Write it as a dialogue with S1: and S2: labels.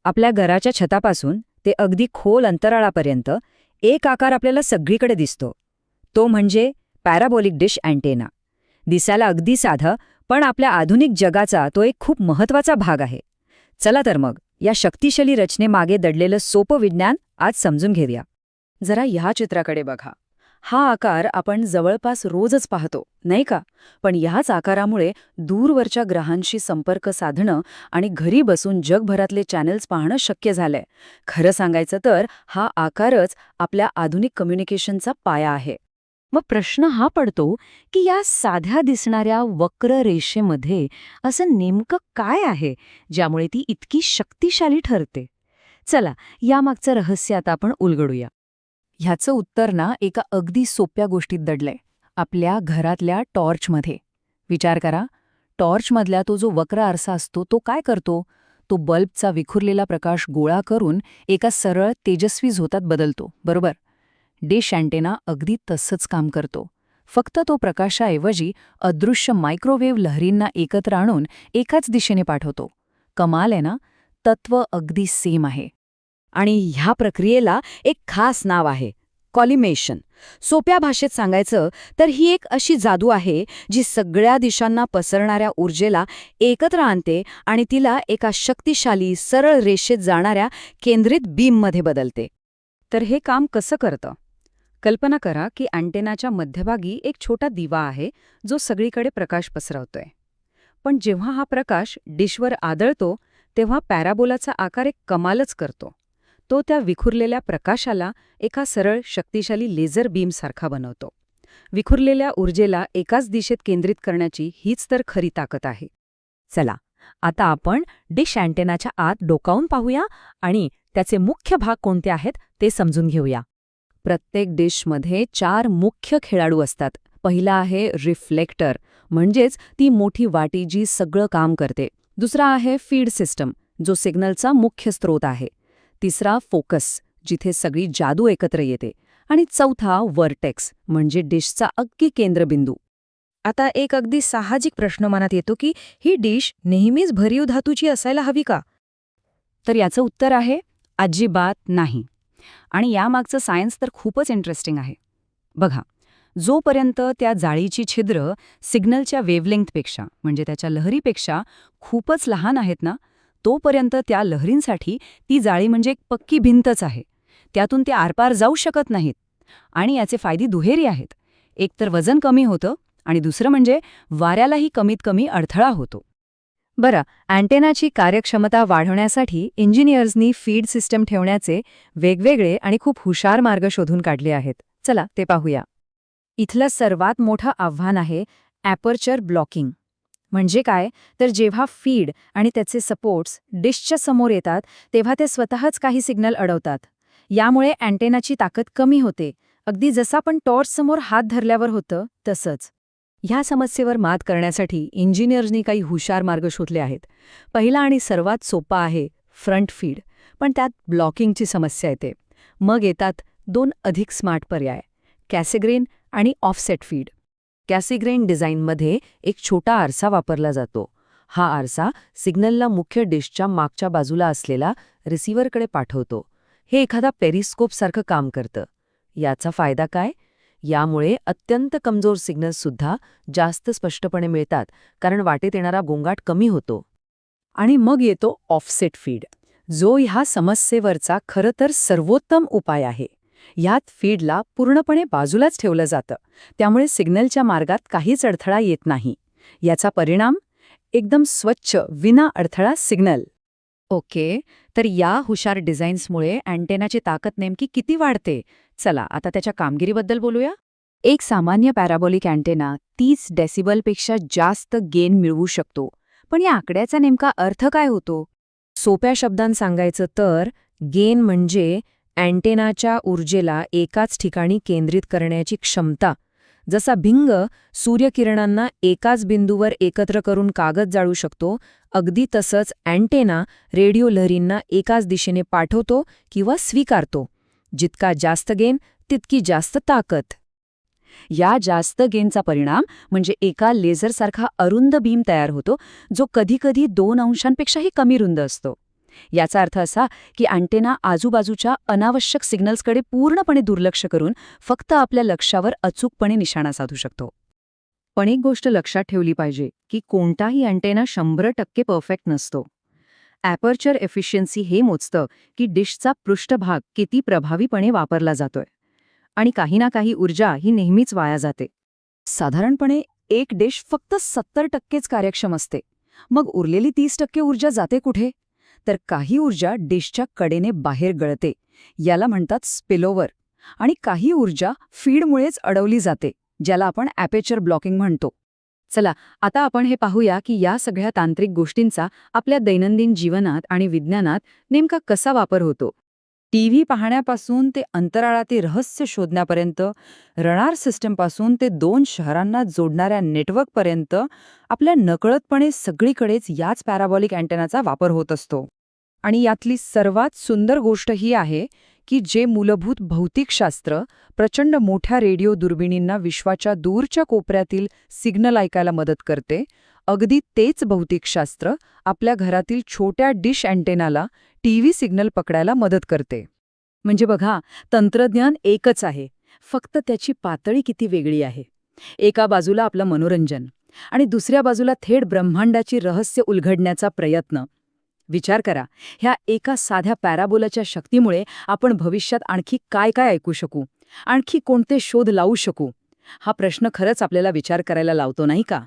S1: आपल्या घराच्या छतापासून ते अगदी खोल अंतराळापर्यंत एक आकार आपल्याला सगळीकडे दिसतो. तो म्हणजे पॅराबोलिक डिश अँटेना. दिसायला अगदी साधं, पण आपल्या आधुनिक जगाचा तो एक खूप महत्त्वाचा भाग आहे. चला तर मग या शक्तिशाली रचनेमागे दडलेलं सोपं विज्ञान आज समजून घेऊया.
S2: जरा ह्या चित्राकडे बघा. हा आकार आपण जवळपास रोजच पाहतो, नाही का? पण ह्याच आकारामुळे दूरवरच्या ग्रहांशी संपर्क साधणं आणि घरी बसून जगभरातले चॅनल्स पाहणं शक्य झालंय. खरं सांगायचं तर हा आकारच आपल्या आधुनिक कम्युनिकेशनचा पाया आहे. मग प्रश्न हा पडतो की या साध्या दिसणाऱ्या वक्र रेषेमध्ये असं नेमकं काय आहे ज्यामुळे ती इतकी शक्तिशाली ठरते? चला, यामागचं रहस्य आता आपण उलगडूया. ह्याचं उत्तर ना एका अगदी सोप्या गोष्टीत दडलंय, आपल्या घरातल्या टॉर्चमध्ये. विचार करा, टॉर्चमधला तो जो वक्र आरसा असतो तो काय करतो? तो बल्बचा विखुरलेला प्रकाश गोळा करून एका सरळ तेजस्वी झोतात बदलतो, बरोबर? डिश अँटेना अगदी तसंच काम करतो. फक्त तो प्रकाशाऐवजी अदृश्य मायक्रोवेव्ह लहरींना एकत्र आणून एकाच दिशेने पाठवतो. कमाल आहे ना? तत्व अगदी सेम आहे.
S1: आणि ह्या प्रक्रियेला एक खास नाव आहे, कॉलिमेशन. सोप्या भाषेत सांगायचं तर ही एक अशी जादू आहे जी सगळ्या दिशांना पसरणाऱ्या ऊर्जेला एकत्र आणते आणि तिला एका शक्तिशाली सरळ रेषेत जाणाऱ्या केंद्रित बीममध्ये बदलते. तर हे काम कसं करतं? कल्पना करा की अँटेनाच्या मध्यभागी एक छोटा दिवा आहे जो सगळीकडे प्रकाश पसरवतोय. पण जेव्हा हा प्रकाश डिशवर आदळतो तेव्हा पॅराबोलाचा आकार एक कमालच करतो. तो त्या विखुरलेल्या प्रकाशाला एका सरळ शक्तिशाली लेझर बीमसारखा बनवतो. विखुरलेल्या ऊर्जेला एकाच दिशेत केंद्रित करण्याची हीच तर खरी ताकद आहे.
S2: चला, आता आपण डिश अँटेनाच्या आत डोकावून पाहूया आणि त्याचे मुख्य भाग कोणते आहेत ते समजून घेऊया. प्रत्येक डिशमध्ये 4 मुख्य खेळाडू असतात. पहिला आहे रिफ्लेक्टर, म्हणजेच ती मोठी वाटी जी सगळं काम करते. दुसरा आहे फीड सिस्टम, जो सिग्नलचा मुख्य स्रोत आहे. तिसरा फोकस, जिथे सगळी जादू एकत्र येते. आणि चौथा वर्टेक्स, म्हणजे डिशचा अगदी केंद्रबिंदू.
S1: आता एक अगदी साहजिक प्रश्न मनात येतो की ही डिश नेहमीच भरीव धातूची असायला हवी का?
S2: तर याचं उत्तर आहे अजिबात नाही. आणि यामागचं सायन्स तर खूपच इंटरेस्टिंग आहे. बघा, जोपर्यंत त्या जाळीची छिद्र सिग्नलच्या वेव्हलेंथपेक्षा म्हणजे त्याच्या लहरीपेक्षा खूपच लहान आहेत ना, तोपर्यंत त्या लहरींसाठी ती जाळी म्हणजे एक पक्की भिंतच आहे. त्यातून ते आरपार जाऊ शकत नाहीत. आणि याचे फायदे दुहेरी आहेत. एक तर वजन कमी होतं आणि दुसरं म्हणजे वाऱ्यालाही कमीत कमी अडथळा होतो.
S1: बरं, अँटेनाची कार्यक्षमता वाढवण्यासाठी इंजिनियर्सनी फीड सिस्टम ठेवण्याचे वेगवेगळे आणि खूप हुशार मार्ग शोधून काढले आहेत. चला ते पाहूया. इथलं सर्वात मोठं आव्हान आहे ॲपर्चर ब्लॉकिंग. म्हणजे काय तर जेव्हा फीड आणि त्याचे सपोर्ट्स डिशच्या समोर येतात तेव्हा ते स्वतःच काही सिग्नल अडवतात. यामुळे अँटेनाची ताकद कमी होते, अगदी जसं आपण टॉर्चसमोर हात धरल्यावर होतं तसंच. ह्या समस्येवर मात करण्यासाठी इंजिनियर्सनी काही हुशार मार्ग शोधले आहेत. पहिला आणि सर्वात सोपा आहे फ्रंट फीड, पण त्यात ब्लॉकिंगची समस्या येते. मग येतात 2 अधिक स्मार्ट पर्याय, कॅसेग्रेन आणि ऑफसेट फीड. कॅसेग्रेन डिझाईनमध्ये एक छोटा आरसा वापरला जातो. हा आरसा सिग्नलला मुख्य डिशच्या मागच्या बाजूला असलेला रिसिव्हरकडे पाठवतो. हे एखादा पेरिस्कोपसारखं काम करतं. याचा फायदा काय? यामुळे अत्यंत कमजोर सिग्नल्ससुद्धा जास्त स्पष्टपणे मिळतात, कारण वाटेत येणारा गोंगाट कमी होतो. आणि मग येतो ऑफसेट फीड, जो ह्या समस्येवरचा खरं तर सर्वोत्तम उपाय आहे. यात फीडला पूर्णपणे बाजूलाच ठेवलं जातं, त्यामुळे सिग्नलच्या मार्गात काहीच अडथळा येत नाही. याचा परिणाम एकदम स्वच्छ विना अडथळा सिग्नल. ओके, तर या हुशार डिझाईन्समुळे अँटेनाची ताकद नेमकी किती वाढते? चला आता त्याच्या कामगिरीबद्दल बोलूया. एक सामान्य पॅराबोलिक अँटेना 30 डेसिबलपेक्षा जास्त गेन मिळवू शकतो. पण या आकड्याचा नेमका अर्थ काय होतो? सोप्या शब्दांत सांगायचं तर गेन म्हणजे अँटेनाच्या ऊर्जेला एकाच ठिकाणी केंद्रित करण्याची क्षमता. जसा भिंग सूर्यकिरणांना एकाच बिंदूवर एकत्र करून कागद जाळू शकतो, अगदी तसंच अँटेना रेडिओ लहरींना एकाच दिशेने पाठवतो किंवा स्वीकारतो. जितका जास्त गेन तितकी जास्त ताकद. या जास्त गेनचा परिणाम म्हणजे एका लेझरसारखा अरुंद बीम तयार होतो, जो कधीकधी 2 अंशांपेक्षाही कमी रुंद असतो.
S2: याचा अर्थ असा की अँटेना आजूबाजूच्या अनावश्यक सिग्नल्सकडे पूर्णपणे दुर्लक्ष करून फक्त आपल्या लक्ष्यावर अचूकपणे निशाणा साधू शकतो.
S1: पण एक गोष्ट लक्षात ठेवली पाहिजे की कोणताही अँटेना 100% परफेक्ट नसतो. ॲपर्चर एफिशियन्सी हे मोजतं की डिशचा पृष्ठभाग किती प्रभावीपणे वापरला जातोय आणि काही ना काही ऊर्जा ही नेहमीच वाया जाते.
S2: साधारणपणे एक डिश फक्त 70%च कार्यक्षम असते. मग उरलेली 30% ऊर्जा जाते कुठे? तर काही ऊर्जा डिशच्या कडेने बाहेर गळते, याला म्हणतात स्पिलओव्हर, आणि काही ऊर्जा फीडमुळेच अडवली जाते, ज्याला आपण ॲपेचर ब्लॉकिंग म्हणतो.
S1: चला आता आपण हे पाहूया की या सगळ्या तांत्रिक गोष्टींचा आपल्या दैनंदिन जीवनात आणि विज्ञानात नेमका कसा वापर होतो.
S2: टीव्ही पाहण्यापासून ते अंतराळातील रहस्य शोधण्यापर्यंत, रडार सिस्टमपासून ते 2 शहरांना जोडणाऱ्या नेटवर्कपर्यंत आपल्या नकळतपणे सगळीकडेच याच पॅराबॉलिक अँटेनाचा वापर होत असतो. आणि यातली सर्वात सुंदर गोष्ट ही आहे की जे मूलभूत भौतिकशास्त्र प्रचंड मोठ्या रेडिओ दुर्बिणींना विश्वाच्या दूरच्या कोपऱ्यातील सिग्नल ऐकायला मदत करते, अगदी तेच भौतिकशास्त्र आपल्या घरातील छोट्या डिश अँटेनाला टीव्ही सिग्नल पकडायला मदत करते. म्हणजे बघा, तंत्रज्ञान एकच आहे, फक्त त्याची पातळी किती वेगळी आहे. एका बाजूला आपलं मनोरंजन आणि दुसऱ्या बाजूला थेट ब्रह्मांडाची रहस्य उलगडण्याचा प्रयत्न. विचार करा, ह्या एका साध्या पॅराबोलाच्या शक्तीमुळे आपण भविष्यात आणखी काय काय ऐकू शकू, आणखी कोणते शोध लावू शकू, हा प्रश्न खरंच आपल्याला विचार करायला लावतो, नाही का?